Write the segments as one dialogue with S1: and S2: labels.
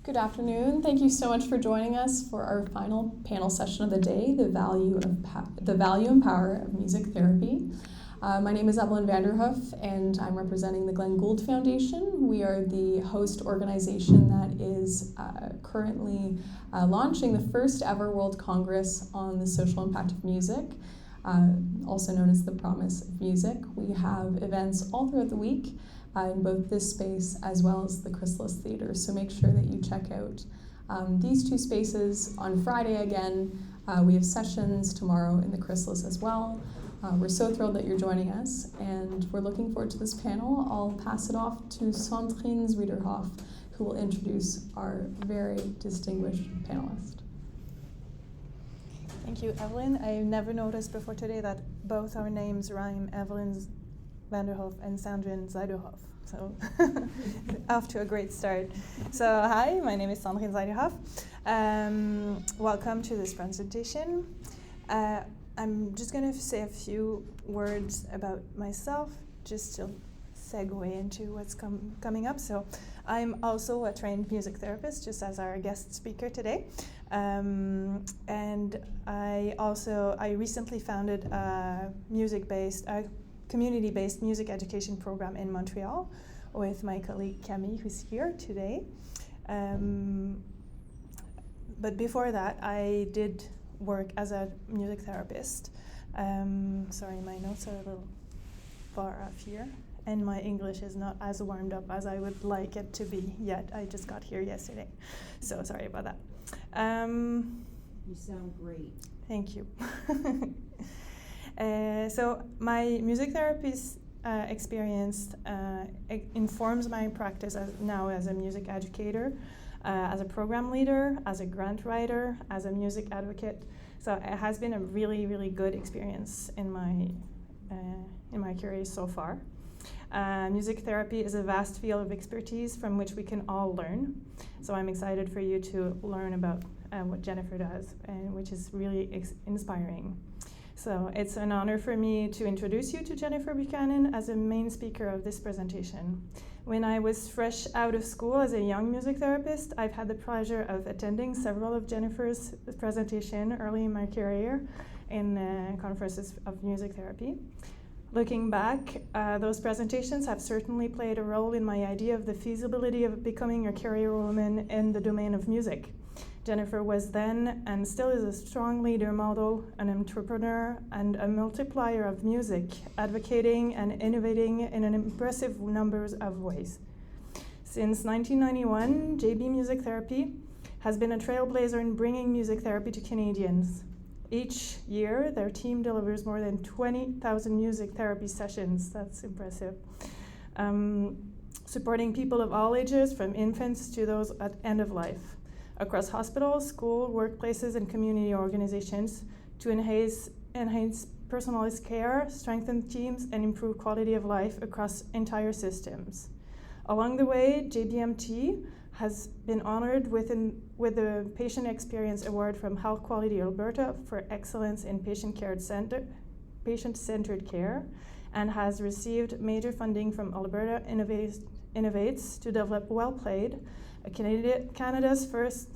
S1: Good afternoon. Thank you so much for joining us for our final panel session of the day, the value and power of music therapy. My name is Evelyn Vanderhoof, and I'm representing the Glenn Gould Foundation. We are the host organization that is currently launching the first ever World Congress on the social impact of music, also known as the Promise of Music. We have events all throughout the week in both this space as well as the Chrysalis Theatre. So make sure that you check out these two spaces on Friday again. We have sessions tomorrow in the Chrysalis as well. We're so thrilled that you're joining us, and we're looking forward to this panel. I'll pass it off to Sandrine Zuiderhoff, who will introduce our very distinguished panelist.
S2: Thank you, Evelyn. I never noticed before today that both our names rhyme, Evelyn Vanderhoof and Sandrine Zuiderhoff. So off to a great start. So hi, my name is Sandrine Zuiderhoff. Welcome to this presentation. I'm just going to say a few words about myself, just to segue into what's coming up. So I'm also a trained music therapist, just as our guest speaker today. And I recently founded a community-based music education program in Montreal with my colleague Camille, who's here today. But before that, I did work as a music therapist. Sorry, my notes are a little far off here, and my English is not as warmed up as I would like it to be yet. I just got here yesterday, so sorry about that.
S3: You sound great.
S2: Thank you. So my music therapist experience informs my practice now as a music educator, as a program leader, as a grant writer, as a music advocate. So it has been a really, really good experience in my career so far. Music therapy is a vast field of expertise from which we can all learn. So I'm excited for you to learn about what Jennifer does, and which is really inspiring. So it's an honor for me to introduce you to Jennifer Buchanan as a main speaker of this presentation. When I was fresh out of school as a young music therapist, I've had the pleasure of attending several of Jennifer's presentations early in my career in conferences of music therapy. Looking back, those presentations have certainly played a role in my idea of the feasibility of becoming a career woman in the domain of music. Jennifer was then and still is a strong leader model, an entrepreneur, and a multiplier of music, advocating and innovating in an impressive number of ways. Since 1991, JB Music Therapy has been a trailblazer in bringing music therapy to Canadians. Each year, their team delivers more than 20,000 music therapy sessions. That's impressive. Supporting people of all ages, from infants to those at end of life, across hospitals, schools, workplaces, and community organizations to enhance personalized care, strengthen teams, and improve quality of life across entire systems. Along the way, JBMT has been honored with the Patient Experience Award from Health Quality Alberta for excellence in patient-centered care, and has received major funding from Alberta Innovates to develop Well Played, Canada's first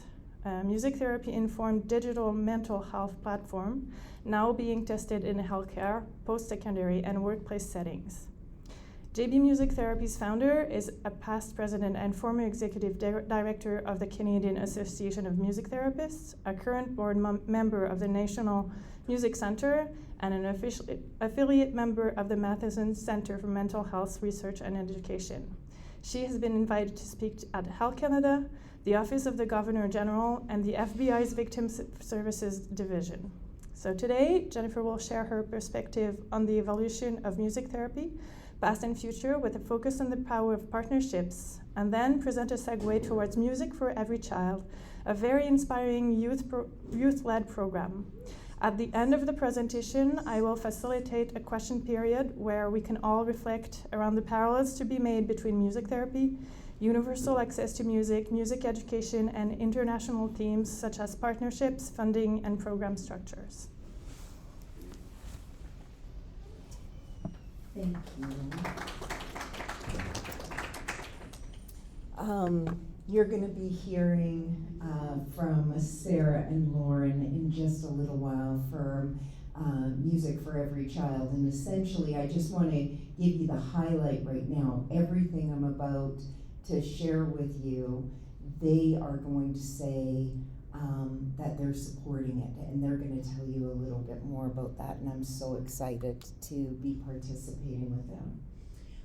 S2: music therapy-informed digital mental health platform, now being tested in healthcare, post-secondary, and workplace settings. JB Music Therapy's founder is a past president and former executive director of the Canadian Association of Music Therapists, a current board member of the National Music Centre, and an affiliate member of the Matheson Centre for Mental Health Research and Education. She has been invited to speak at Health Canada, the Office of the Governor General, and the FBI's Victim Services Division. So today, Jennifer will share her perspective on the evolution of music therapy, past and future, with a focus on the power of partnerships, and then present a segue towards Music for Every Child, a very inspiring youth-led program. At the end of the presentation, I will facilitate a question period where we can all reflect around the parallels to be made between music therapy, universal access to music, music education, and international themes such as partnerships, funding, and program structures.
S3: Thank you. You're going to be hearing from Sarah and Lauren in just a little while for Music for Every Child. And essentially, I just want to give you the highlight right now. Everything I'm about to share with you, they are going to say that they're supporting it, and they're going to tell you a little bit more about that, and I'm so excited to be participating with them.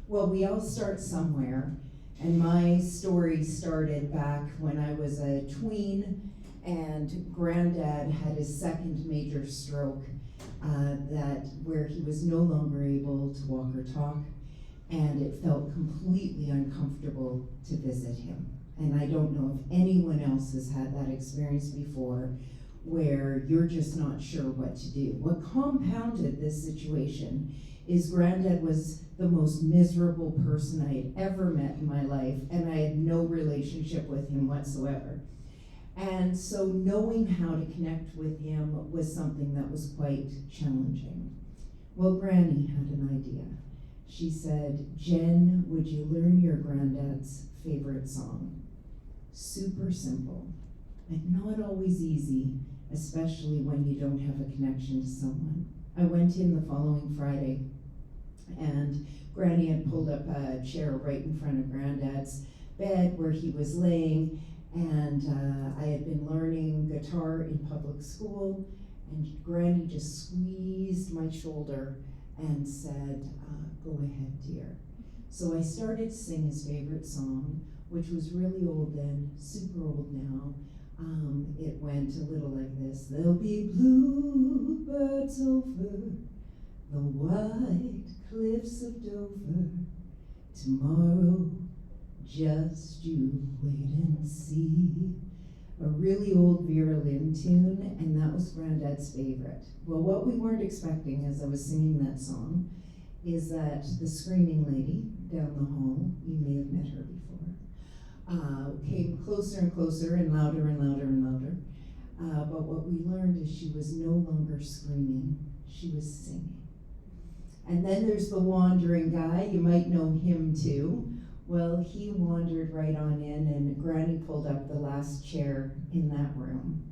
S3: Well, we all start somewhere, and my story started back when I was a tween, and Granddad had his second major stroke, where he was no longer able to walk or talk, and it felt completely uncomfortable to visit him. And I don't know if anyone else has had that experience before, where you're just not sure what to do. What compounded this situation is Granddad was the most miserable person I had ever met in my life, and I had no relationship with him whatsoever. And so knowing how to connect with him was something that was quite challenging. Well, Granny had an idea. She said, "Jen, would you learn your granddad's favorite song?" Super simple, and not always easy, especially when you don't have a connection to someone. I went in the following Friday, and Granny had pulled up a chair right in front of Granddad's bed where he was laying, and I had been learning guitar in public school, and Granny just squeezed my shoulder and said, "Go ahead, dear." So I started to sing his favorite song, which was really old then, super old now. It went a little like this. "There'll be bluebirds over the white cliffs of Dover. Tomorrow, just you wait and see." A really old Vera Lynn tune, and that was Granddad's favorite. Well, what we weren't expecting as I was singing that song is that the screaming lady down the hall, you may have met her before, came closer and closer and louder and louder and louder. But what we learned is she was no longer screaming, she was singing. And then there's the wandering guy, you might know him too. Well, he wandered right on in, and Granny pulled up the last chair in that room.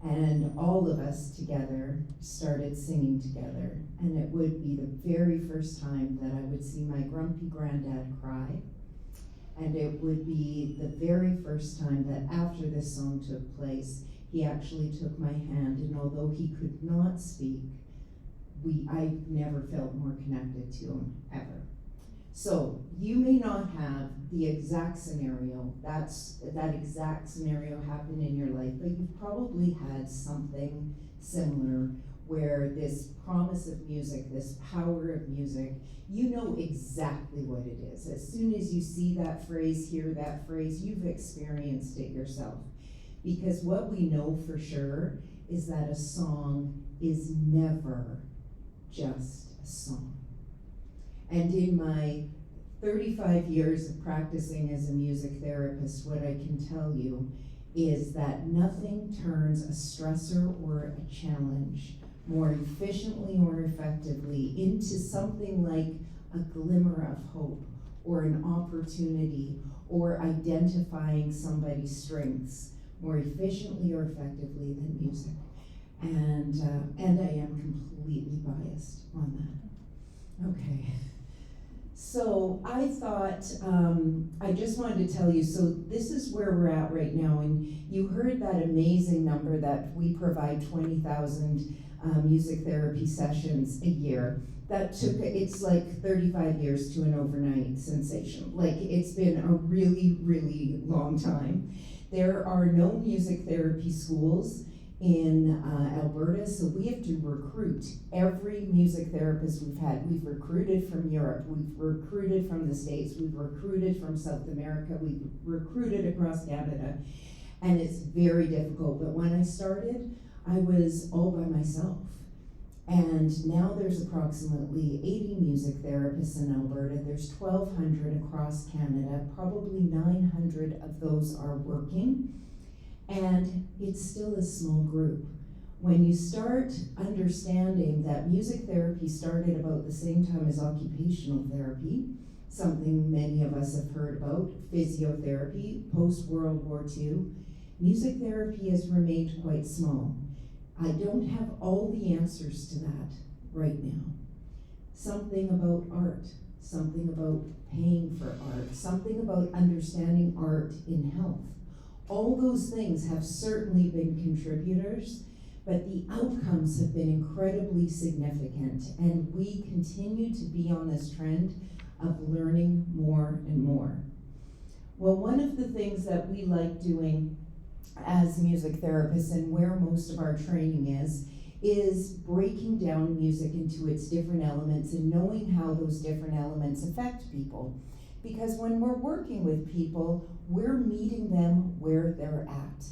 S3: And all of us together started singing together. And it would be the very first time that I would see my grumpy granddad cry. And it would be the very first time that after this song took place, he actually took my hand, and although he could not speak, I never felt more connected to him, ever. So, you may not have the exact scenario, that exact scenario happen in your life, but you've probably had something similar where this promise of music, this power of music, you know exactly what it is. As soon as you see that phrase, hear that phrase, you've experienced it yourself. Because what we know for sure is that a song is never just a song. And in my 35 years of practicing as a music therapist, what I can tell you is that nothing turns a stressor or a challenge more efficiently or effectively into something like a glimmer of hope or an opportunity or identifying somebody's strengths more efficiently or effectively than music. And I am completely biased on that. Okay. So I thought, I just wanted to tell you, so this is where we're at right now, and you heard that amazing number that we provide 20,000 music therapy sessions a year. That took, it's like 35 years to an overnight sensation. Like, it's been a really, really long time. There are no music therapy schools in Alberta, so we have to recruit every music therapist we've had. We've recruited from Europe, we've recruited from the States, we've recruited from South America, we've recruited across Canada, and it's very difficult. But when I started, I was all by myself. And now there's approximately 80 music therapists in Alberta. There's 1,200 across Canada, probably 900 of those are working. And it's still a small group. When you start understanding that music therapy started about the same time as occupational therapy, something many of us have heard about, physiotherapy, post-World War II. Music therapy has remained quite small. I don't have all the answers to that right now. Something about art, something about paying for art, something about understanding art in health. All those things have certainly been contributors, but the outcomes have been incredibly significant, and we continue to be on this trend of learning more and more. Well, one of the things that we like doing as music therapists, and where most of our training is breaking down music into its different elements and knowing how those different elements affect people. Because when we're working with people, we're meeting them where they're at.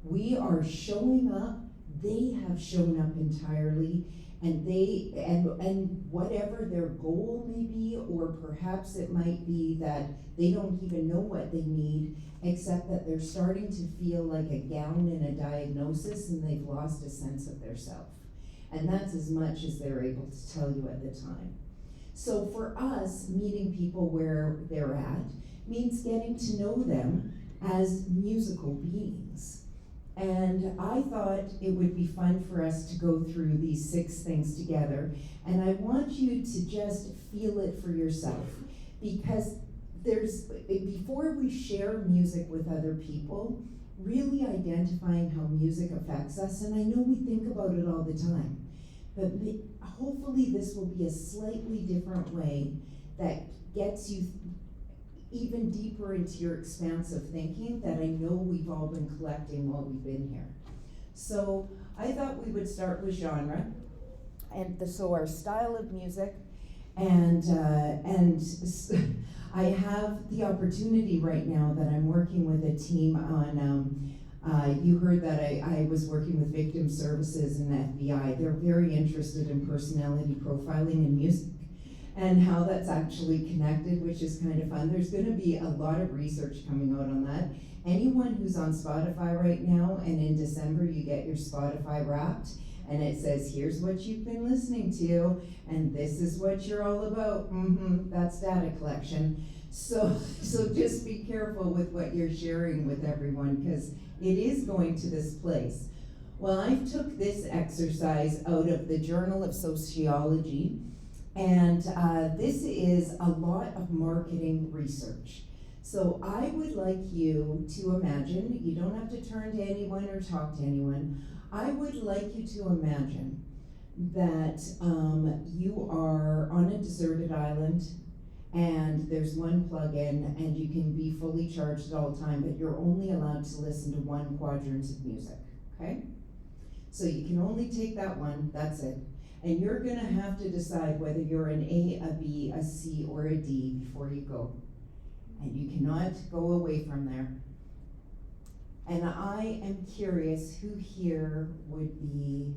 S3: We are showing up, they have shown up entirely, and and whatever their goal may be, or perhaps it might be that they don't even know what they need, except that they're starting to feel like a gown in a diagnosis and they've lost a sense of their self. And that's as much as they're able to tell you at the time. So for us, meeting people where they're at means getting to know them as musical beings. And I thought it would be fun for us to go through these 6 things together. And I want you to just feel it for yourself. Because before we share music with other people, really identifying how music affects us, and I know we think about it all the time, but hopefully this will be a slightly different way that gets you even deeper into your expansive thinking that I know we've all been collecting while we've been here. So I thought we would start with genre, and so our style of music, and I have the opportunity right now that I'm working with a team on, you heard that I was working with victim services and the FBI. They're very interested in personality profiling in music and how that's actually connected, which is kind of fun. There's gonna be a lot of research coming out on that. Anyone who's on Spotify right now, and in December you get your Spotify Wrapped, and it says, here's what you've been listening to, and this is what you're all about. That's data collection. So just be careful with what you're sharing with everyone, because it is going to this place. Well, I took this exercise out of the Journal of Sociology, and this is a lot of marketing research. So I would like you to imagine, you don't have to turn to anyone or talk to anyone, I would like you to imagine that you are on a deserted island and there's one plug-in and you can be fully charged at all time, but you're only allowed to listen to 1 quadrant of music, okay? So you can only take that one, that's it. And you're gonna have to decide whether you're an A, a B, a C, or a D before you go. And you cannot go away from there. And I am curious who here would be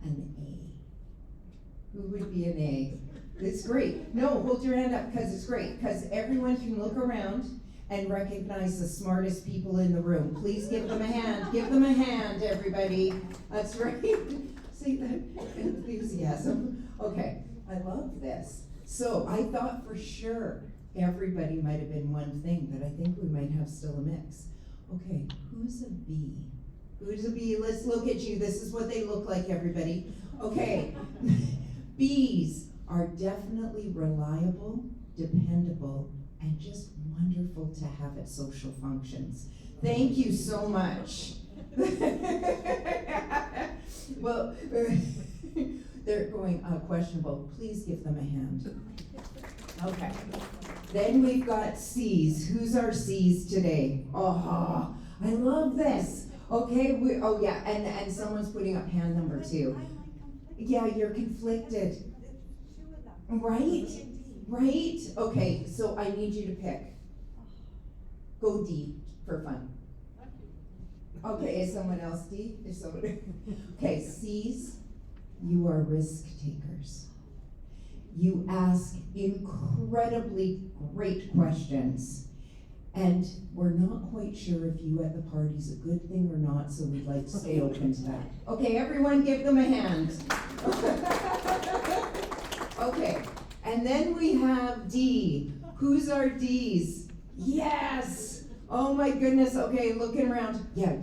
S3: an A? Who would be an A? It's great. No, hold your hand up, because it's great, because everyone can look around and recognize the smartest people in the room. Please give them a hand. Give them a hand, everybody. That's right. See that enthusiasm? Okay, I love this. So I thought for sure everybody might have been one thing, but I think we might have still a mix. Okay, who's a B? Who's a B? Let's look at you. This is what they look like, everybody. Okay, Bs are definitely reliable, dependable, and just wonderful to have at social functions. Thank you so much. Well, they're going questionable. Please give them a hand. Okay. Then we've got C's. Who's our C's today? Oh, I love this. Okay, and someone's putting up hand number 2. Yeah, you're conflicted. Right? Right? Okay, so I need you to pick. Go D for fun. Okay, is someone else D? Is someone? Okay, C's, you are risk takers. You ask incredibly great questions, and we're not quite sure if you at the party's a good thing or not, so we'd like to stay open to that. Okay, everyone give them a hand. Okay, and then we have D. Who's our D's? Yes! Oh my goodness, okay, looking around. Yeah.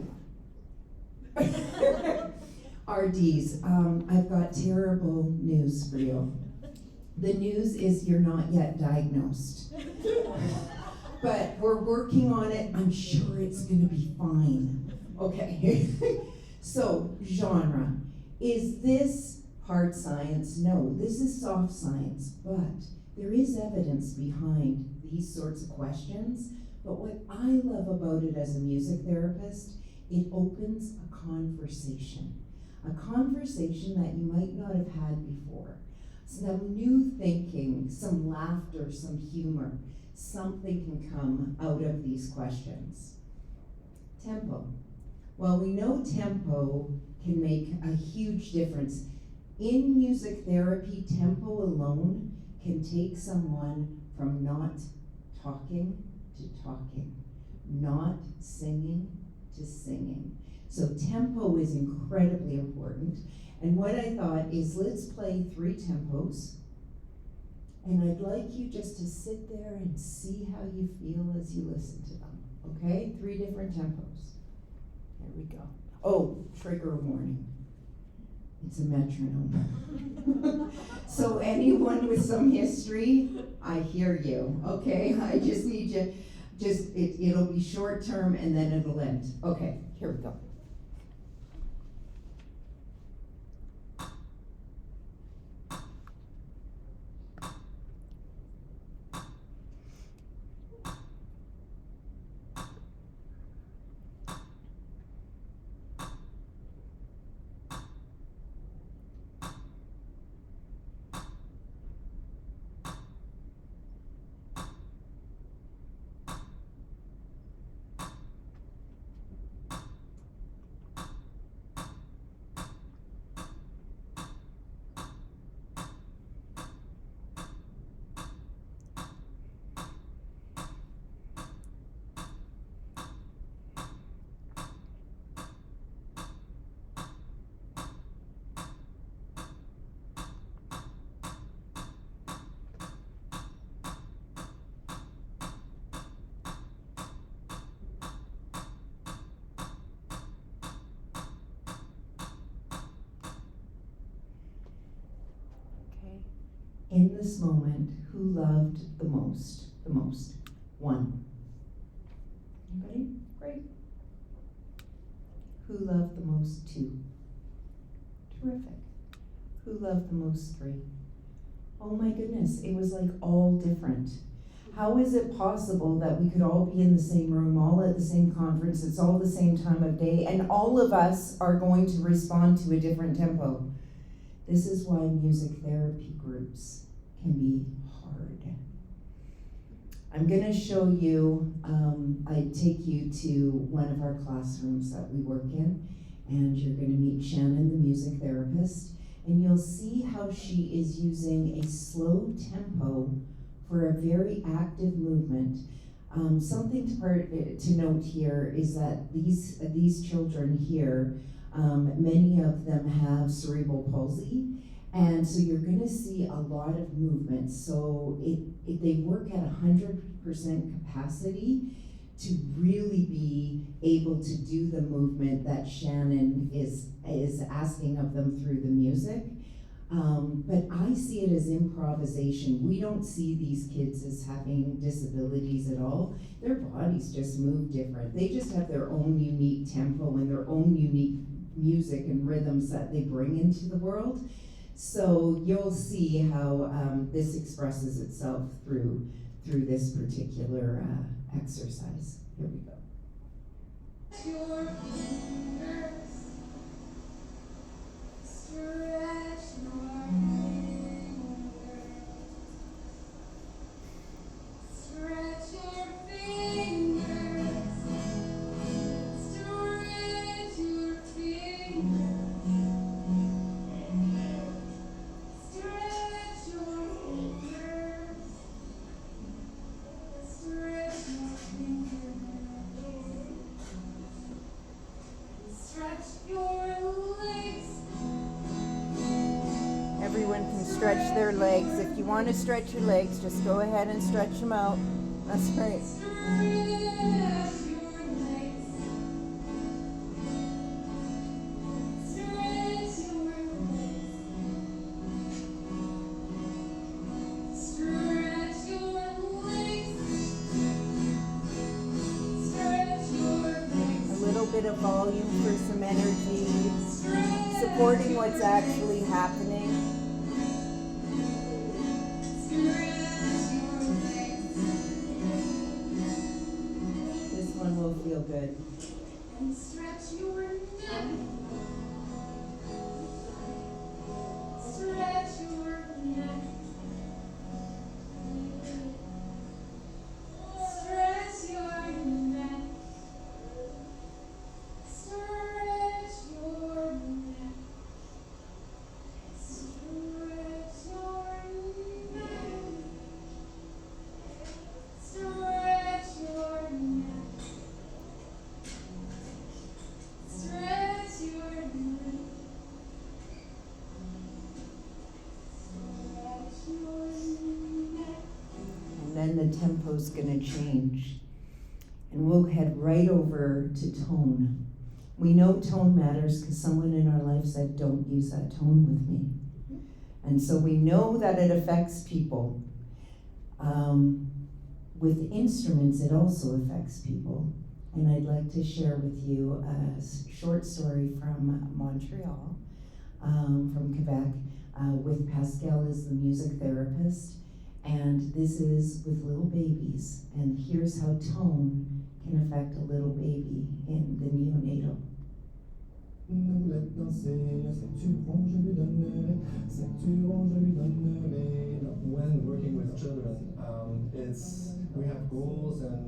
S3: Our D's. I've got terrible news for you. The news is you're not yet diagnosed. But we're working on it. I'm sure it's gonna be fine. Okay. So, genre. Is this hard science? No, this is soft science, but there is evidence behind these sorts of questions. But what I love about it as a music therapist, it opens a conversation that you might not have had before. Some new thinking, some laughter, some humor, something can come out of these questions. Tempo. Well, we know tempo can make a huge difference. In music therapy, tempo alone can take someone from not talking to talking, not singing to singing. So tempo is incredibly important. And what I thought is, let's play 3 tempos. And I'd like you just to sit there and see how you feel as you listen to them. Okay? 3 different tempos. There we go. Oh, trigger warning. It's a metronome. So anyone with some history, I hear you. Okay? I just need you, it'll be short term and then it'll end. Okay, here we go. In this moment, who loved the most? The most. 1. Anybody? Great. Who loved the most? 2. Terrific. Who loved the most? 3. Oh my goodness, it was like all different. How is it possible that we could all be in the same room, all at the same conference, it's all the same time of day, and all of us are going to respond to a different tempo? This is why music therapy groups can be hard. I'm gonna show you, I take you to one of our classrooms that we work in, and you're gonna meet Shannon, the music therapist, and you'll see how she is using a slow tempo for a very active movement. Something to note here is that these children here, many of them have cerebral palsy, and so you're going to see a lot of movement. So they work at 100% capacity to really be able to do the movement that Shannon is asking of them through the music. But I see it as improvisation. We don't see these kids as having disabilities at all. Their bodies just move different. They just have their own unique tempo and their own unique music and rhythms that they bring into the world. So you'll see how this expresses itself through this particular exercise. Here we go. Your fingers, stretch your fingers, stretch your fingers, stretch your fingers. Everyone stretch their legs. If you want to stretch your legs, just go ahead and stretch them out. That's right. Bit of volume for some energy, supporting what's actually happening. This one will feel good. And stretch your neck. Stretch your neck. Stretch your neck. Then the tempo's going to change. And we'll head right over to tone. We know tone matters because someone in our life said, don't use that tone with me. And so we know that it affects people. With instruments, it also affects people. And I'd like to share with you a short story from Montreal, from Quebec, with Pascal as the music therapist. And this is with little babies. And here's how tone can affect a little baby in the neonatal.
S4: When working with children, we have goals, and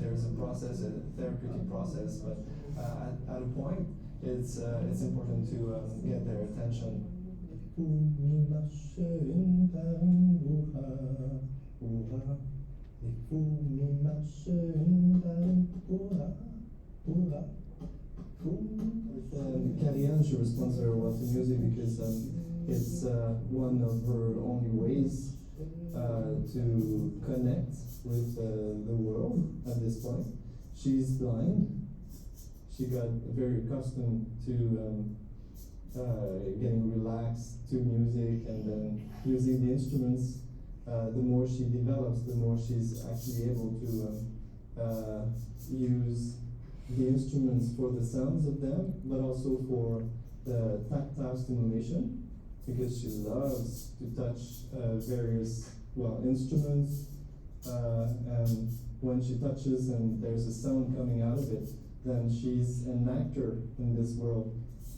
S4: there's a process, a therapeutic process. But at a point, it's important to get their attention. Kellyanne, she responds very well to music because it's one of her only ways to connect with the world at this point. She's blind. She got very accustomed to getting relaxed to music and then using the instruments. The more she develops, the more she's actually able to use the instruments for the sounds of them, but also for the tactile stimulation, because she loves to touch various instruments, and when she touches and there's a sound coming out of it, then she's an actor in this world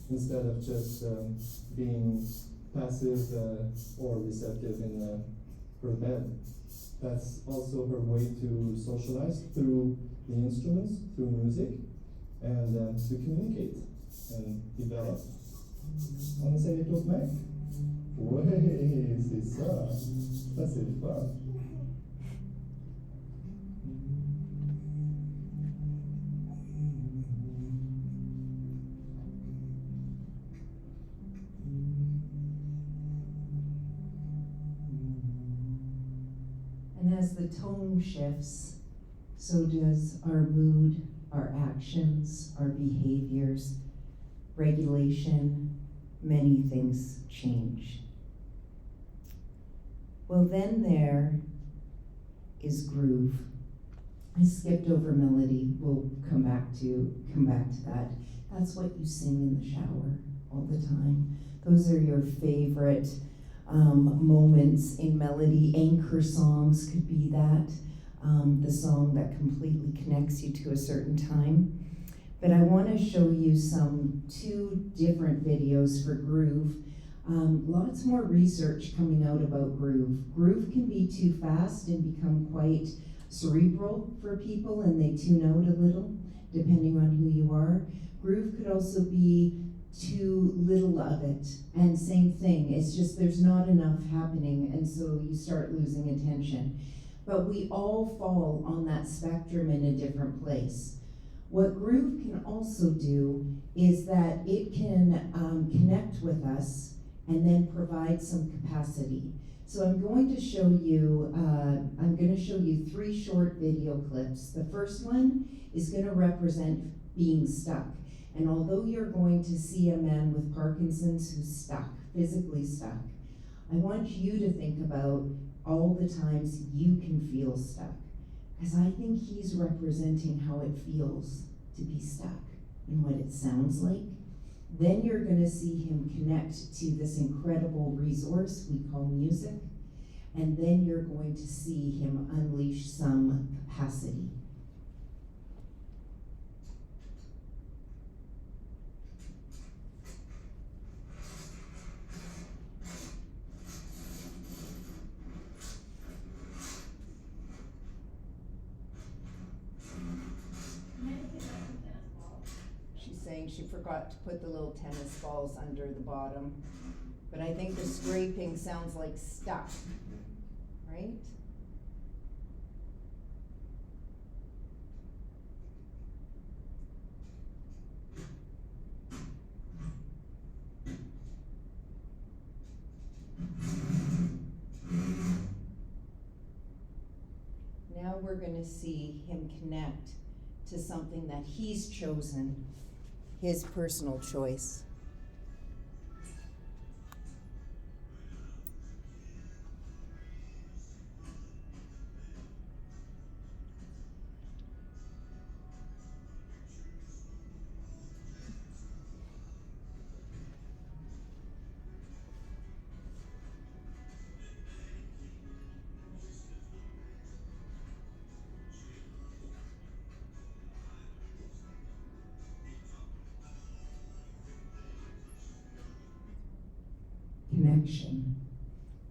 S4: instead of just being passive or receptive in her bed. That's also her way to socialize through the instruments, through music, and to communicate and develop. On essaye avec l'autre mec? Ouais, c'est ça. Ça, c'est le fun.
S3: And as the tone shifts, so does our mood, our actions, our behaviors, regulation, many things change. Well, then there is groove. I skipped over melody. We'll come back to that. That's what you sing in the shower all the time. Those are your favorite moments in melody. Anchor songs could be that. The song that completely connects you to a certain time. But I want to show you two different videos for groove. Lots more research coming out about groove. Groove can be too fast and become quite cerebral for people, and they tune out a little, depending on who you are. Groove could also be too little of it, and same thing, it's just there's not enough happening, and so you start losing attention. But we all fall on that spectrum in a different place. What groove can also do is that it can connect with us and then provide some capacity. So I'm going to show you, 3 short video clips. The first one is going to represent being stuck. And although you're going to see a man with Parkinson's who's stuck, physically stuck, I want you to think about all the times you can feel stuck. Because I think he's representing how it feels to be stuck and what it sounds like. Then you're going to see him connect to this incredible resource we call music. And then you're going to see him unleash some capacity.
S5: Saying she forgot to put the little tennis balls under the bottom, but I think the scraping sounds like stuck, right? Now we're going to see him connect to something that he's chosen, his personal choice.
S3: Connection.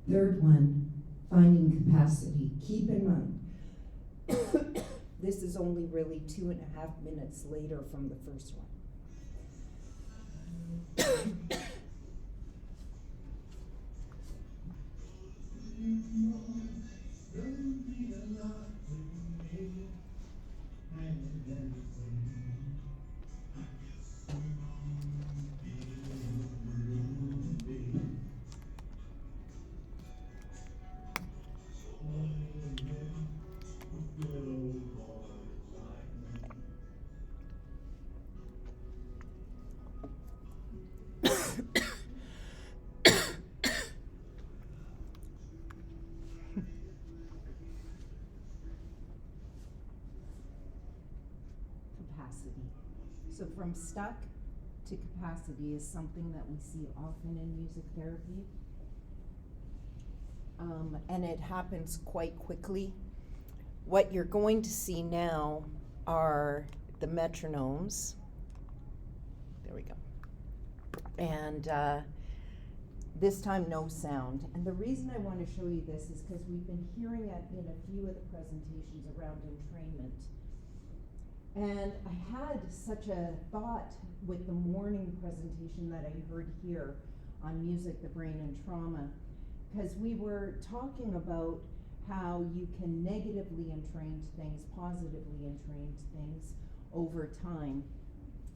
S3: Third one, finding capacity. Keep in mind,
S5: This is only really 2.5 minutes later from the first one. Capacity. So from stuck to capacity is something that we see often in music therapy. And it happens quite quickly. What you're going to see now are the metronomes. There we go. And this time no sound. And the reason I want to show you this is because we've been hearing it in a few of the presentations around entrainment. And I had such a thought with the morning presentation that I heard here on music, the brain, and trauma, because we were talking about how you can negatively entrain things, positively entrain things over time.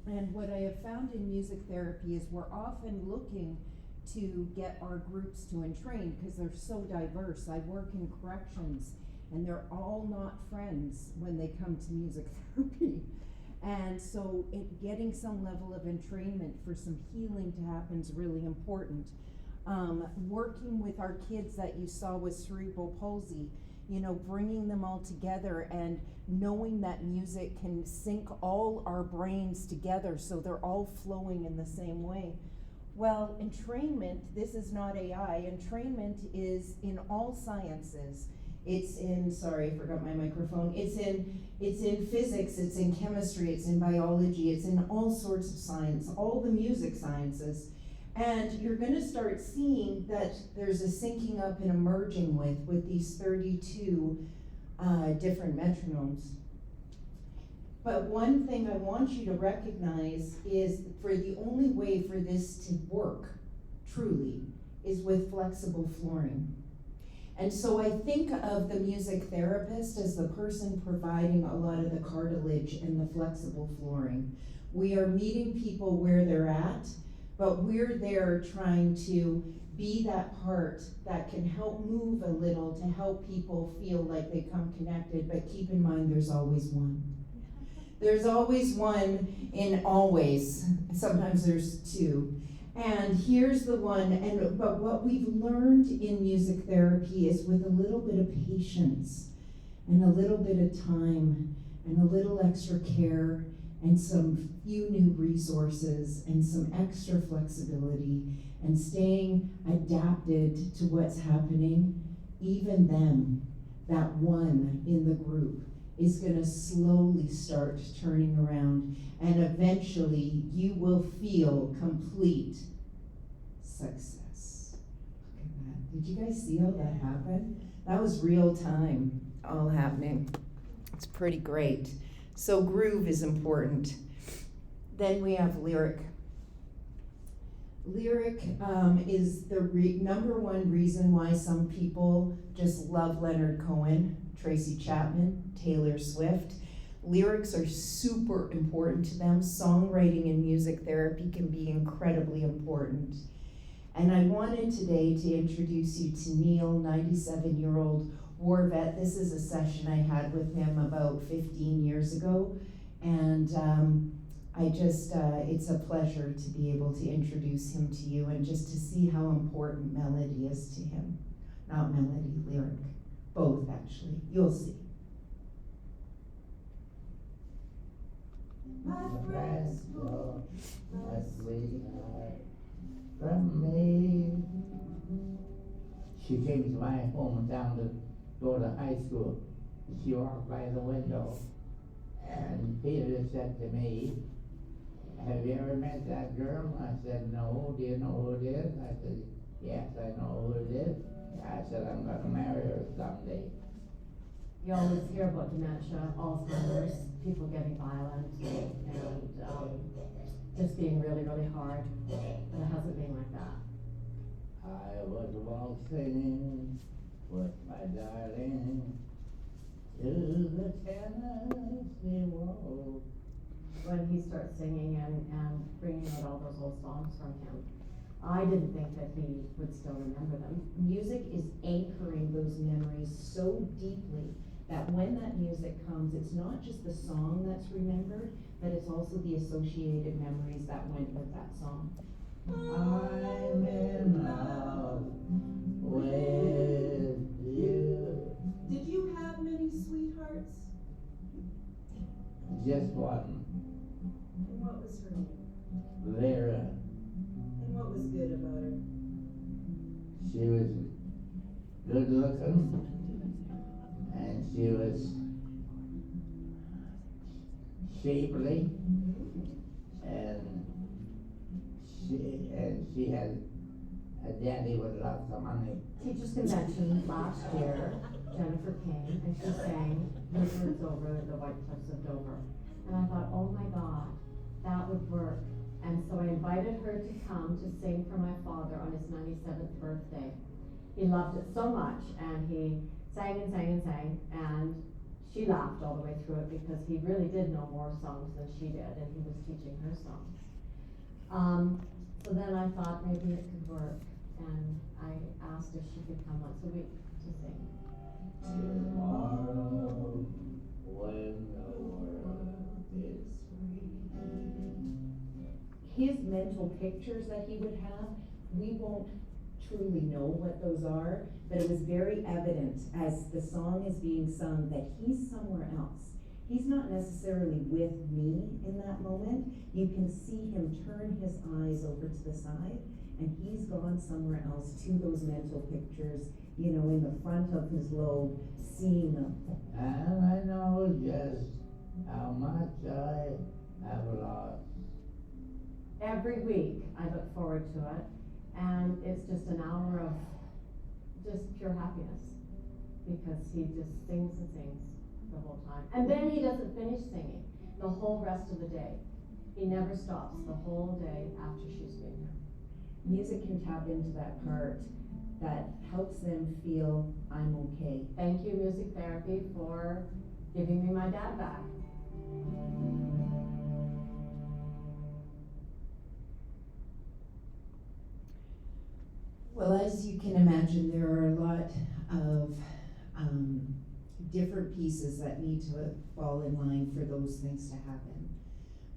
S5: And what I have found in music therapy is we're often looking to get our groups to entrain because they're so diverse. I work in corrections and they're all not friends when they come to music therapy. And so getting some level of entrainment for some healing to happen is really important. Working with our kids that you saw with cerebral palsy, you know, bringing them all together and knowing that music can sync all our brains together so they're all flowing in the same way. Well, entrainment, this is not AI, entrainment is in all sciences. It's in, sorry, I forgot my microphone. It's in physics, it's in chemistry, it's in biology, it's in all sorts of science, all the music sciences. And you're going to start seeing that there's a syncing up and emerging with these 32 different metronomes. But one thing I want you to recognize is for the only way for this to work, truly, is with flexible flooring. And so I think of the music therapist as the person providing a lot of the cartilage and the flexible flooring. We are meeting people where they're at,
S3: but we're there trying to be that part that can help move a little to help people feel like they come connected, but keep in mind there's always one. There's always one in always. Sometimes there's two. And here's the one, but what we've learned in music therapy is with a little bit of patience and a little bit of time and a little extra care and some few new resources and some extra flexibility and staying adapted to what's happening, even then, that one in the group is going to slowly start turning around, and eventually you will feel complete success. Look at that. Did you guys see all that happen? That was real time, all happening. It's pretty great. So groove is important. Then we have lyric. Lyric is the number one reason why some people just love Leonard Cohen, Tracy Chapman, Taylor Swift. Lyrics are super important to them. Songwriting in music therapy can be incredibly important. And I wanted today to introduce you to Neil, 97-year-old war vet. This is a session I had with him about 15 years ago. And it's a pleasure to be able to introduce him to you and just to see how important melody is to him. Not melody, lyric. Both, actually. You'll see.
S6: My friends go, my sweetheart, from me. She came to my hometown to go to high school. She walked by the window, and Peter said to me, "Have you ever met that girl?" I said, "No." "Do you know who it is?" I said, "Yes, I know who it is." I said, "I'm going to marry her someday."
S7: You always hear about dementia, Alzheimer's, people getting violent, and just being really, really hard. But it hasn't been like that.
S6: I was waltzing with my darling to the Tennessee Waltz.
S7: When he starts singing and bringing out all those old songs from him, I didn't think that he would still remember them.
S3: Music is anchoring those memories so deeply that when that music comes, it's not just the song that's remembered, but it's also the associated memories that went with that song.
S6: I'm in love with you.
S3: Did you have many sweethearts?
S6: Just one,
S3: And what was her name?
S6: Vera.
S3: And what was good about her?
S6: She was good looking, and she was shapely, and she had a daddy with lots of money.
S7: Teachers Convention last year, Jennifer came and she sang Bluebirds Over the White Cliffs of Dover. And I thought, oh my God, that would work. And so I invited her to come to sing for my father on his 97th birthday. He loved it so much, and he sang and sang and sang, and she laughed all the way through it because he really did know more songs than she did, and he was teaching her songs. So then I thought maybe it could work, and I asked if she could come once a week to sing.
S6: Tomorrow, when the world is
S3: His mental pictures that he would have, we won't truly know what those are, but it was very evident as the song is being sung that he's somewhere else. He's not necessarily with me in that moment. You can see him turn his eyes over to the side, and he's gone somewhere else to those mental pictures, you know, in the front of his lobe, seeing them.
S6: and I know just how much I have lost.
S7: Every week I look forward to it, and it's just an hour of just pure happiness because he just sings and sings the whole time. And then he doesn't finish singing the whole rest of the day. He never stops the whole day after she's been here.
S3: Music can tap into that part that helps them feel I'm okay.
S7: Thank you, music therapy, for giving me my dad back.
S3: Well, as you can imagine, there are a lot of different pieces that need to fall in line for those things to happen.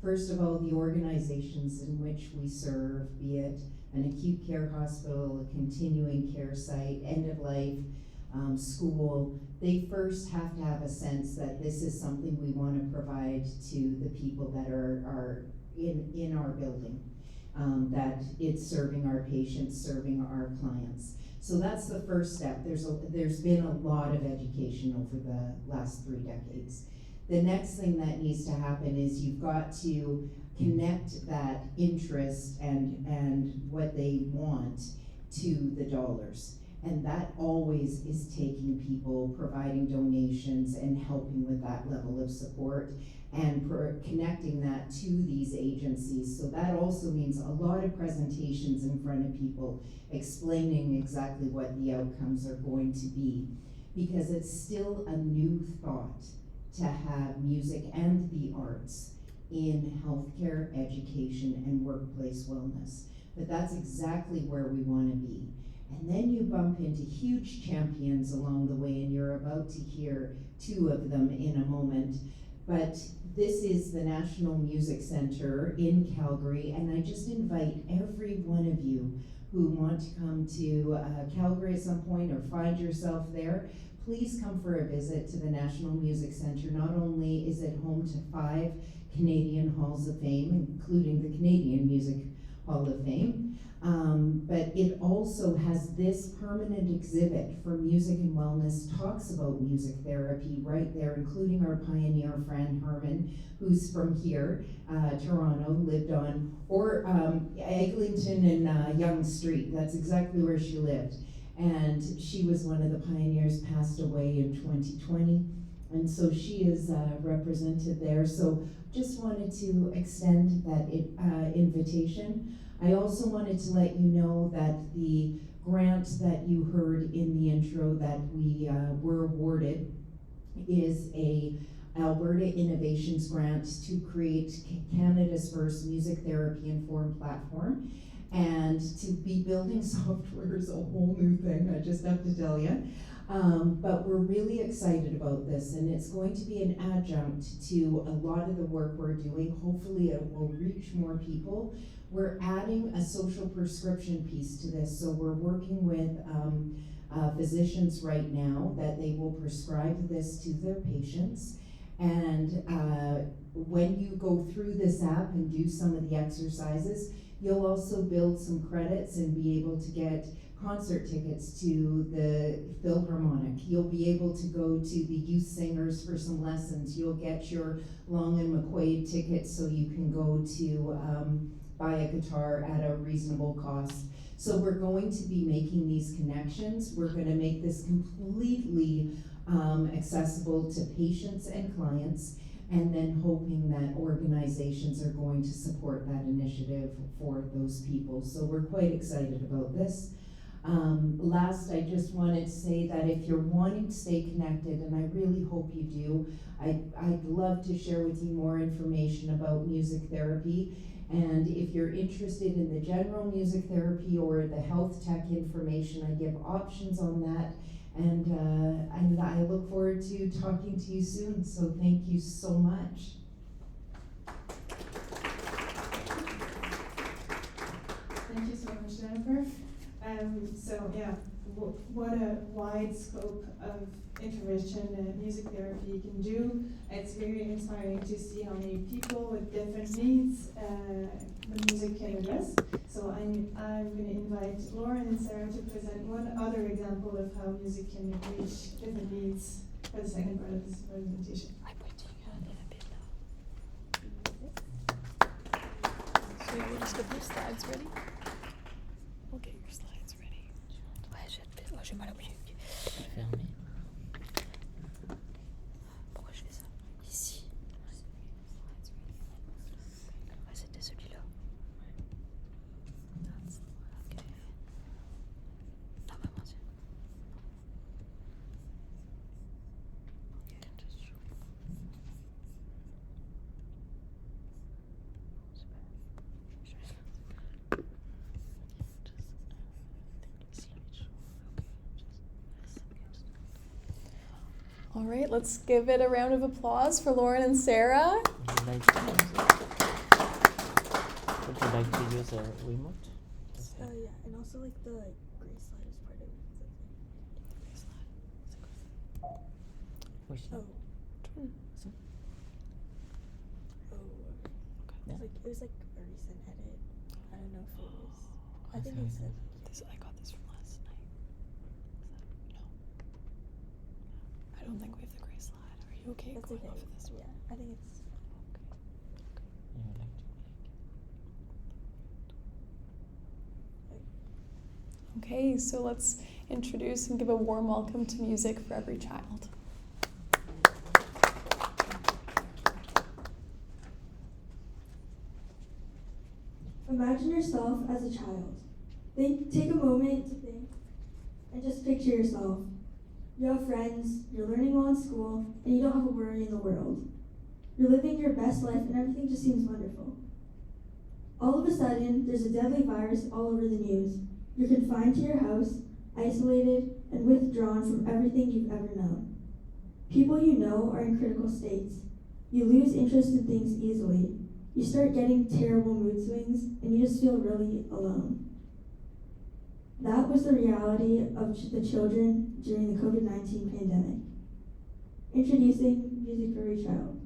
S3: First of all, the organizations in which we serve, be it an acute care hospital, a continuing care site, end of life, school, they first have to have a sense that this is something we want to provide to the people that are in our building, that it's serving our patients, serving our clients. So that's the first step. There's been a lot of education over the last 3 decades. The next thing that needs to happen is you've got to connect that interest and what they want to the dollars. And that always is taking people, providing donations, and helping with that level of support, and connecting that to these agencies. So that also means a lot of presentations in front of people, explaining exactly what the outcomes are going to be. Because it's still a new thought to have music and the arts in healthcare, education, and workplace wellness. But that's exactly where we want to be. And then you bump into huge champions along the way, and you're about to hear 2 of them in a moment. But this is the National Music Center in Calgary, and I just invite every one of you who want to come to Calgary at some point or find yourself there, please come for a visit to the National Music Center. Not only is it home to 5 Canadian Halls of Fame, including the Canadian Music Hall of Fame, but it also has this permanent exhibit for music and wellness, talks about music therapy right there, including our pioneer, Fran Harmon, who's from here, Toronto, lived on, or Eglinton and Yonge Street. That's exactly where she lived. And she was one of the pioneers, passed away in 2020. And so she is represented there. So just wanted to extend that invitation. I also wanted to let you know that the grant that you heard in the intro that we were awarded is a Alberta Innovations Grant to create Canada's first music therapy informed platform. And to be building software is a whole new thing, I just have to tell you. But we're really excited about this, and it's going to be an adjunct to a lot of the work we're doing. Hopefully it will reach more people. We're adding a social prescription piece to this, so we're working with physicians right now that they will prescribe this to their patients. And when you go through this app and do some of the exercises, you'll also build some credits and be able to get concert tickets to the Philharmonic. You'll be able to go to the youth singers for some lessons. You'll get your Long and McQuaid tickets so you can go to buy a guitar at a reasonable cost. So we're going to be making these connections. We're going to make this completely accessible to patients and clients, and then hoping that organizations are going to support that initiative for those people. So we're quite excited about this. Last, I just wanted to say that if you're wanting to stay connected, and I really hope you do, I'd love to share with you more information about music therapy. And if you're interested in the general music therapy or the health tech information, I give options on that. And I look forward to talking to you soon, so thank you so much.
S2: Thank you so much, Jennifer. So yeah, what a wide scope of intervention and music therapy can do. It's very inspiring to see how many people with different needs the music can address. So I'm going to invite Lauren and Sarah to present one other example of how music can reach different needs for the second part of this presentation.
S8: So you just got your slides ready? Okay, your slides ready. Ouais, j'ai mal au pied.
S6: Fermé.
S8: Pourquoi je fais ça? Ici. Ouais, c'était celui-là. Ok. Non, vraiment, tiens. Ok, just show. C'est pas.
S1: All right, let's give it a round of applause for Lauren and Sarah.
S9: Would you like to use a remote?
S8: Yeah, and also like the gray slide is part of it. Gray slide.
S9: Which
S8: Oh.
S9: one?
S8: Oh.
S9: Yeah.
S8: It was like a recent edit. I don't know if it was. I think
S9: Okay.
S8: it's
S1: I got this from last night. No. I don't think we have the gray slide. Are you okay
S8: that's
S1: going
S8: okay.
S1: off of this one?
S8: Yeah, I think it's.
S9: You would like to
S1: Okay, so let's introduce and give a warm welcome to Music for Every Child.
S10: Imagine yourself as a child. Take a moment to think and just picture yourself. You have friends, you're learning well in school, and you don't have a worry in the world. You're living your best life and everything just seems wonderful. All of a sudden, there's a deadly virus all over the news. You're confined to your house, isolated, and withdrawn from everything you've ever known. People you know are in critical states. You lose interest in things easily. You start getting terrible mood swings, and you just feel really alone. That was the reality of the children during the COVID-19 pandemic. Introducing Music for Every Child.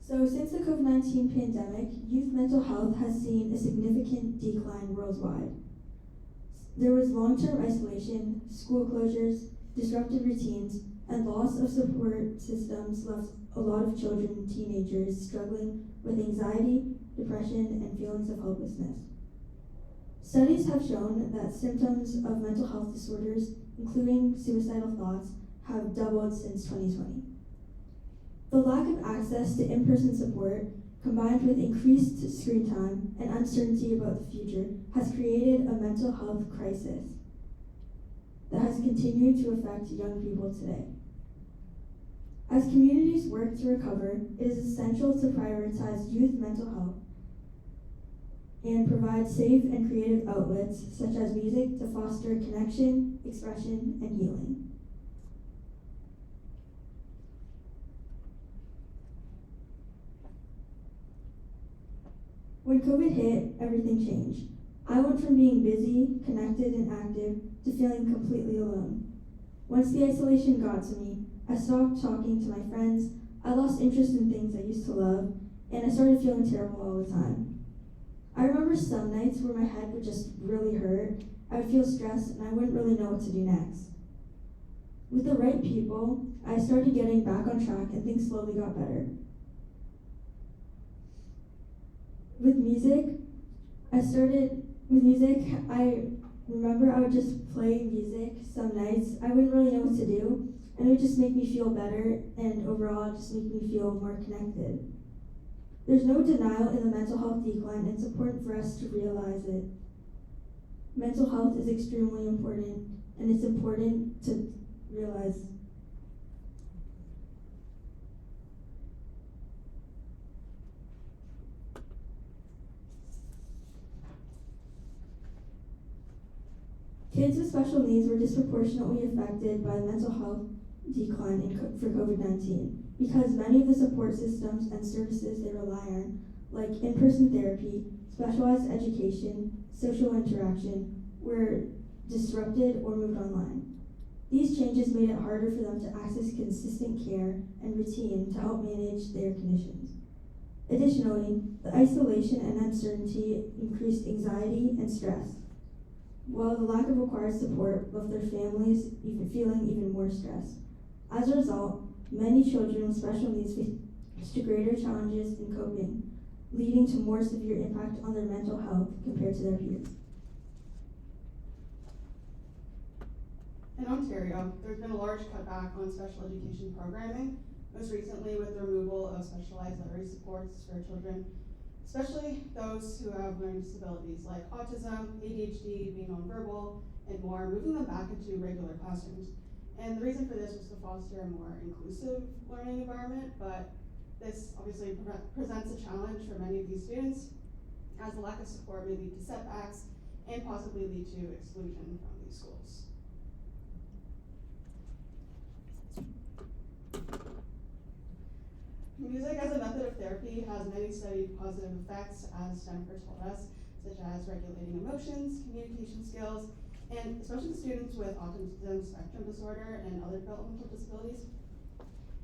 S10: So since the COVID-19 pandemic, youth mental health has seen a significant decline worldwide. There was long-term isolation, school closures, disrupted routines, and loss of support systems left a lot of children and teenagers struggling with anxiety, depression, and feelings of hopelessness. Studies have shown that symptoms of mental health disorders, including suicidal thoughts, have doubled since 2020. The lack of access to in-person support, combined with increased screen time and uncertainty about the future, has created a mental health crisis that has continued to affect young people today. As communities work to recover, it is essential to prioritize youth mental health and provide safe and creative outlets such as music to foster connection, expression, and healing. When COVID hit, everything changed. I went from being busy, connected, and active to feeling completely alone. Once the isolation got to me, I stopped talking to my friends, I lost interest in things I used to love, and I started feeling terrible all the time. I remember some nights where my head would just really hurt, I would feel stressed, and I wouldn't really know what to do next. With the right people, I started getting back on track and things slowly got better. With music, I remember I would just play music some nights. I wouldn't really know what to do, and it would just make me feel better, and overall, it just make me feel more connected. There's no denial in the mental health decline, and it's important for us to realize it. Mental health is extremely important, and it's important to realize. Kids with special needs were disproportionately affected by the mental health decline for COVID-19 because many of the support systems and services they rely on, like in-person therapy, specialized education, social interaction, were disrupted or moved online. These changes made it harder for them to access consistent care and routine to help manage their conditions. Additionally, the isolation and uncertainty increased anxiety and stress, while the lack of required support left their families feeling even more stressed. As a result, many children with special needs faced greater challenges in coping, leading to more severe impact on their mental health compared to their peers.
S11: In Ontario, there's been a large cutback on special education programming, most recently with the removal of specialized literary supports for children, especially those who have learning disabilities like autism, ADHD, being nonverbal, and more, moving them back into regular classrooms. And the reason for this was to foster a more inclusive learning environment, but this obviously presents a challenge for many of these students, as the lack of support may lead to setbacks and possibly lead to exclusion from these these schools. Music as a method of therapy has many studied positive effects, as Jennifer told us, such as regulating emotions, communication skills, and especially students with autism spectrum disorder and other developmental disabilities.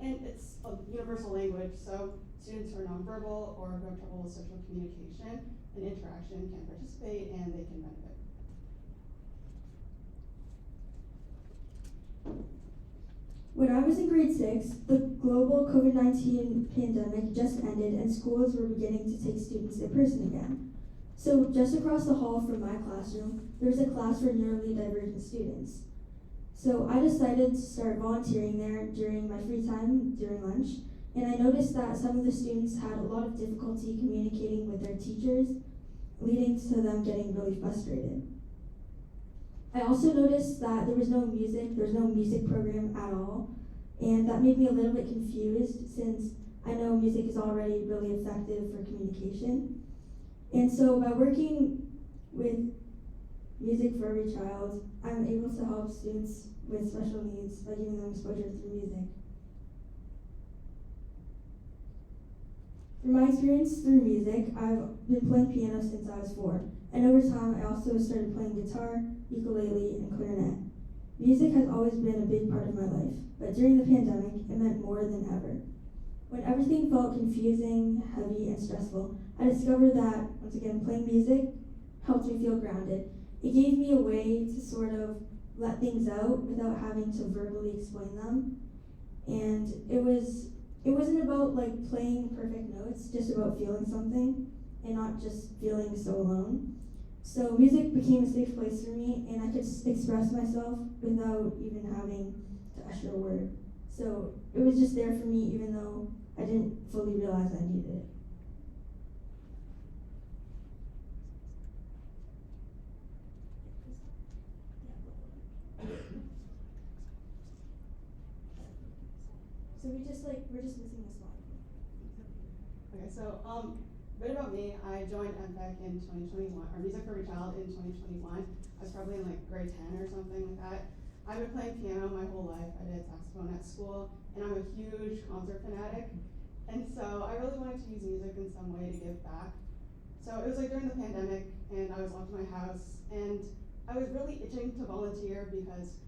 S11: And it's a universal language, so students who are nonverbal or who have trouble with social communication and interaction can participate and they can benefit.
S10: When I was in grade 6, the global COVID-19 pandemic just ended and schools were beginning to take students in person again. So just across the hall from my classroom, there was a class for neurodivergent students. So I decided to start volunteering there during my free time during lunch, and I noticed that some of the students had a lot of difficulty communicating with their teachers, leading to them getting really frustrated. I also noticed that there was no music program at all, and that made me a little bit confused since I know music is already really effective for communication. And so by working with Music for Every Child, I'm able to help students with special needs by giving them exposure through music. From my experience through music, I've been playing piano since I was 4, and over time I also started playing guitar, ukulele, and clarinet. Music has always been a big part of my life, but during the pandemic, it meant more than ever. When everything felt confusing, heavy, and stressful, I discovered that, once again, playing music helped me feel grounded. It gave me a way to sort of let things out without having to verbally explain them. And it wasn't about like playing perfect notes, just about feeling something and not just feeling so alone. So music became a safe place for me, and I could express myself without even having to usher a word. So it was just there for me, even though I didn't fully realize I needed it. So we're just missing a slide.
S11: Okay, so a bit about me. I joined MPEC in 2021, or Music for Every Child in 2021. I was probably in like grade 10 or something like that. I've been playing piano my whole life. I did saxophone at school, and I'm a huge concert fanatic. And so I really wanted to use music in some way to give back. So it was like during the pandemic, and I was locked in my house, and I was really itching to volunteer because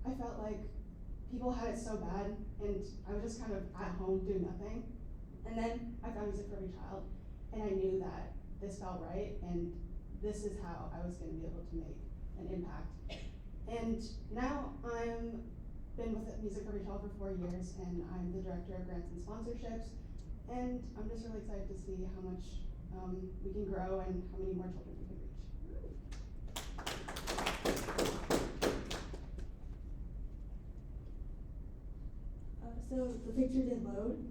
S11: I felt like people had it so bad, and I was just kind of at home doing nothing. And then I found Music for Every Child, and I knew that this felt right, and this is how I was going to be able to make an impact. And now I'm been with Music for Every Child for 4 years, and I'm the director of grants and sponsorships, and I'm just really excited to see how much we can grow and how many more children we can reach.
S10: So the picture didn't load.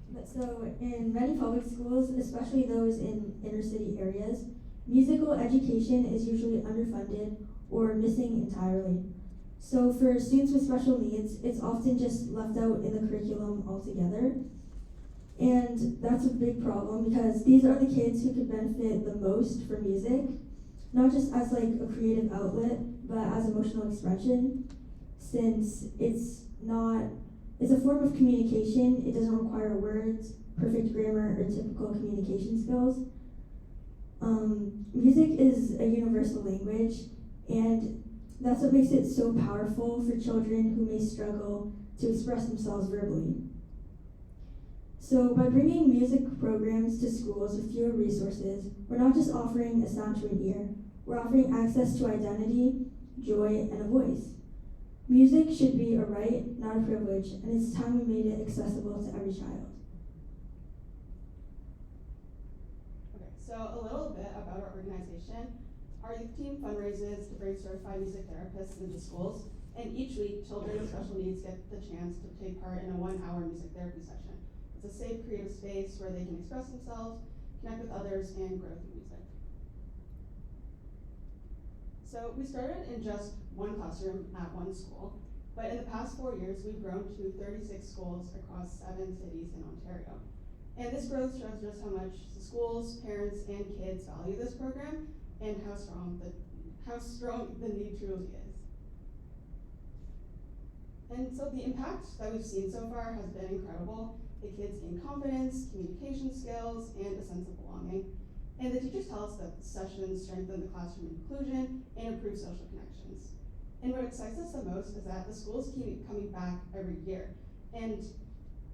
S10: But so in many public schools, especially those in inner city areas, musical education is usually underfunded or missing entirely. So for students with special needs, it's often just left out in the curriculum altogether. And that's a big problem because these are the kids who could benefit the most from music, not just as like a creative outlet, but as emotional expression, since it's a form of communication. It doesn't require words, perfect grammar, or typical communication skills. Music is a universal language, and that's what makes it so powerful for children who may struggle to express themselves verbally. So by bringing music programs to schools with fewer resources, we're not just offering a sound to an ear, we're offering access to identity, joy, and a voice. Music should be a right, not a privilege, and it's time we made it accessible to every child.
S11: Okay, so a little bit about our organization. Our youth team fundraises to bring certified music therapists into schools, and each week, children with special needs get the chance to take part in a 1-hour music therapy session. It's a safe, creative space where they can express themselves, connect with others, and grow through music. So we started in just one classroom at one school, but in the past 4 years, we've grown to 36 schools across 7 cities in Ontario. And this growth shows just how much the schools, parents, and kids value this program and how strong the need truly is. And so the impact that we've seen so far has been incredible. The kids gain confidence, communication skills, and a sense of belonging. And the teachers tell us that the sessions strengthen the classroom inclusion and improve social connections. And what excites us the most is that the schools keep coming back every year. And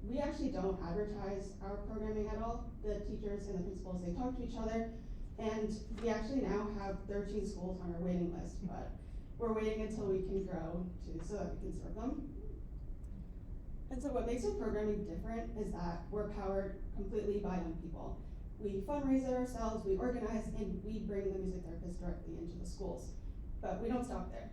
S11: we actually don't advertise our programming at all. The teachers and the principals, they talk to each other. And we actually now have 13 schools on our waiting list, but we're waiting until we can grow so that we can serve them. And so what makes our programming different is that we're powered completely by young people. We fundraise it ourselves, we organize, and we bring the music therapists directly into the schools. But we don't stop there.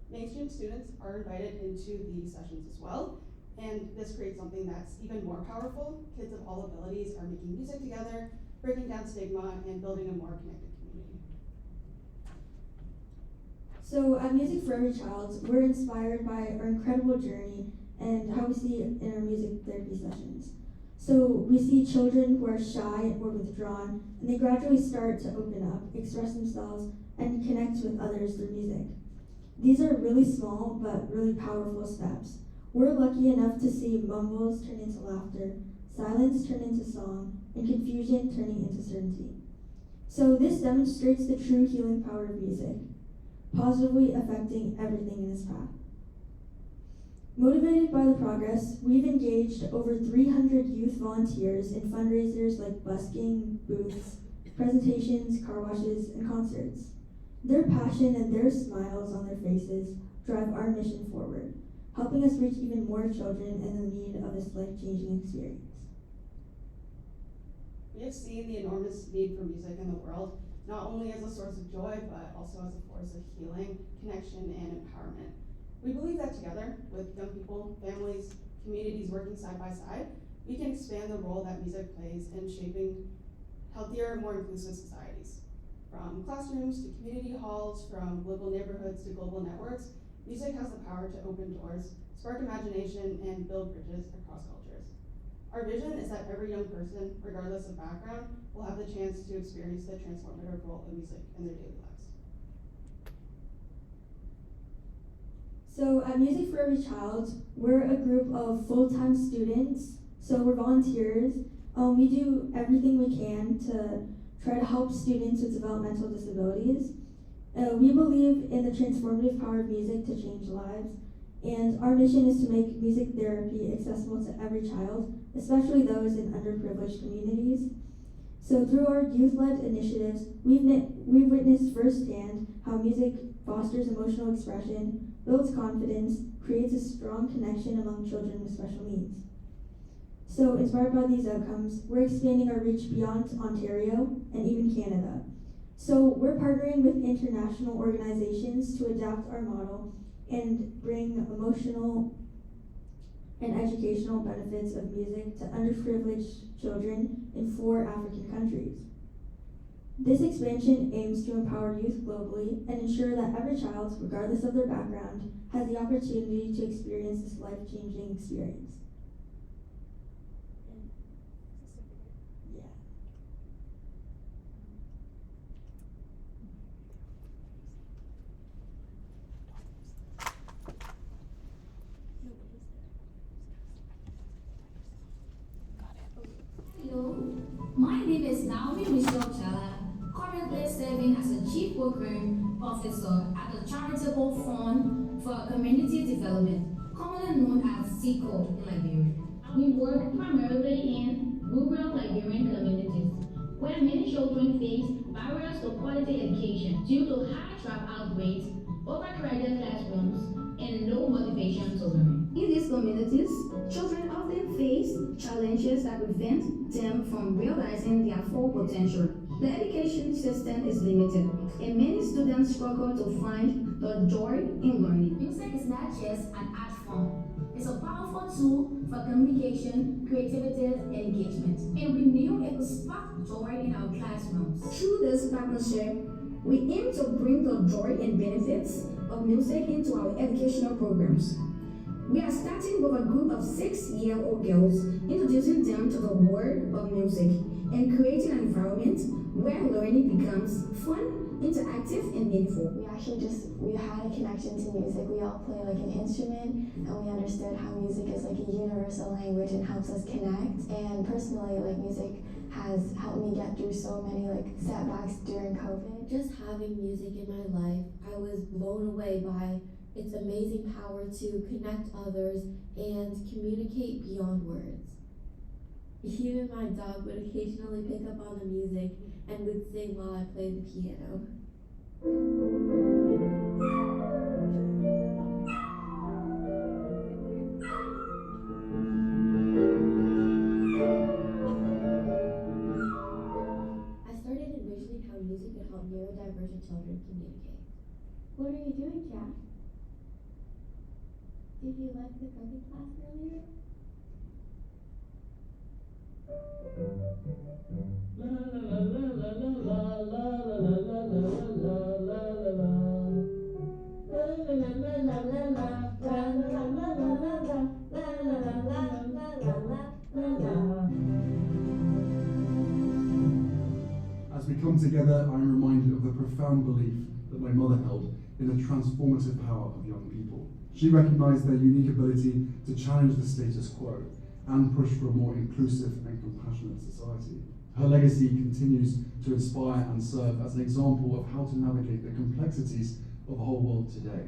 S11: Mainstream students are invited into the sessions as well, and this creates something that's even more powerful. Kids of all abilities are making music together, breaking down stigma, and building a more connected community.
S10: So at Music for Every Child, we're inspired by our incredible journey and how we see it in our music therapy sessions. So we see children who are shy or withdrawn, and they gradually start to open up, express themselves, and connect with others through music. These are really small but really powerful steps. We're lucky enough to see mumbles turn into laughter, silence turn into song, and confusion turning into certainty. So this demonstrates the true healing power of music, positively affecting everything in its path. Motivated by the progress, we've engaged over 300 youth volunteers in fundraisers like busking, booths, presentations, car washes, and concerts. Their passion and their smiles on their faces drive our mission forward, helping us reach even more children in the need of this life-changing experience.
S11: We have seen the enormous need for music in the world, not only as a source of joy, but also as a force of healing, connection, and empowerment. We believe that together, with young people, families, communities working side by side, we can expand the role that music plays in shaping healthier, more inclusive societies. From classrooms to community halls, from global neighborhoods to global networks, music has the power to open doors, spark imagination, and build bridges across cultures. Our vision is that every young person, regardless of background, will have the chance to experience the transformative role of music in their daily lives.
S10: So at Music for Every Child, we're a group of full-time students, so we're volunteers. We do everything we can to try to help students with developmental disabilities. We believe in the transformative power of music to change lives, and our mission is to make music therapy accessible to every child, especially those in underprivileged communities. So through our youth-led initiatives, we've witnessed firsthand how music fosters emotional expression, builds confidence, creates a strong connection among children with special needs. So inspired by these outcomes, we're expanding our reach beyond Ontario and even Canada. So we're partnering with international organizations to adapt our model and bring emotional and educational benefits of music to underprivileged children in 4 African countries. This expansion aims to empower youth globally and ensure that every child, regardless of their background, has the opportunity to experience this life-changing experience.
S12: Hello, my name is Naomi Michelle Chala, currently serving as a Chief Program Officer at the Charitable Fund for Community Development, commonly known as CICO in Liberia. We work primarily in rural Liberian communities, where many children face barriers to quality education due to high dropout rates, overcrowded classrooms, and low motivation to learn. In these communities, children often face challenges that prevent them from realizing their full potential. The education system is limited, and many students struggle to find the joy in learning. Music is not just an art form. It's a powerful tool for communication, creativity, and engagement. And we knew it could spark joy in our classrooms. Through this partnership, we aim to bring the joy and benefits of music into our educational programs. We are starting with a group of 6-year-old girls, introducing them to the world of music and creating an environment where learning becomes fun interactive, and meaningful.
S13: We had a connection to music. We all play like an instrument, and we understood how music is like a universal language and helps us connect. And personally, like music has helped me get through so many like setbacks during COVID.
S14: Just having music in my life, I was blown away by its amazing power to connect others and communicate beyond words. Even my dog would occasionally pick up on the music and would sing while I played the piano. I started envisioning how music could help neurodivergent children communicate.
S13: What are you doing, Jack?
S14: Did you like the cooking class earlier?
S15: As we come together, I'm reminded of the profound belief that my mother held in the transformative power of young people. She recognized their unique ability to challenge the status quo and push for a more inclusive and compassionate society. Her legacy continues to inspire and serve as an example of how to navigate the complexities of the whole world today.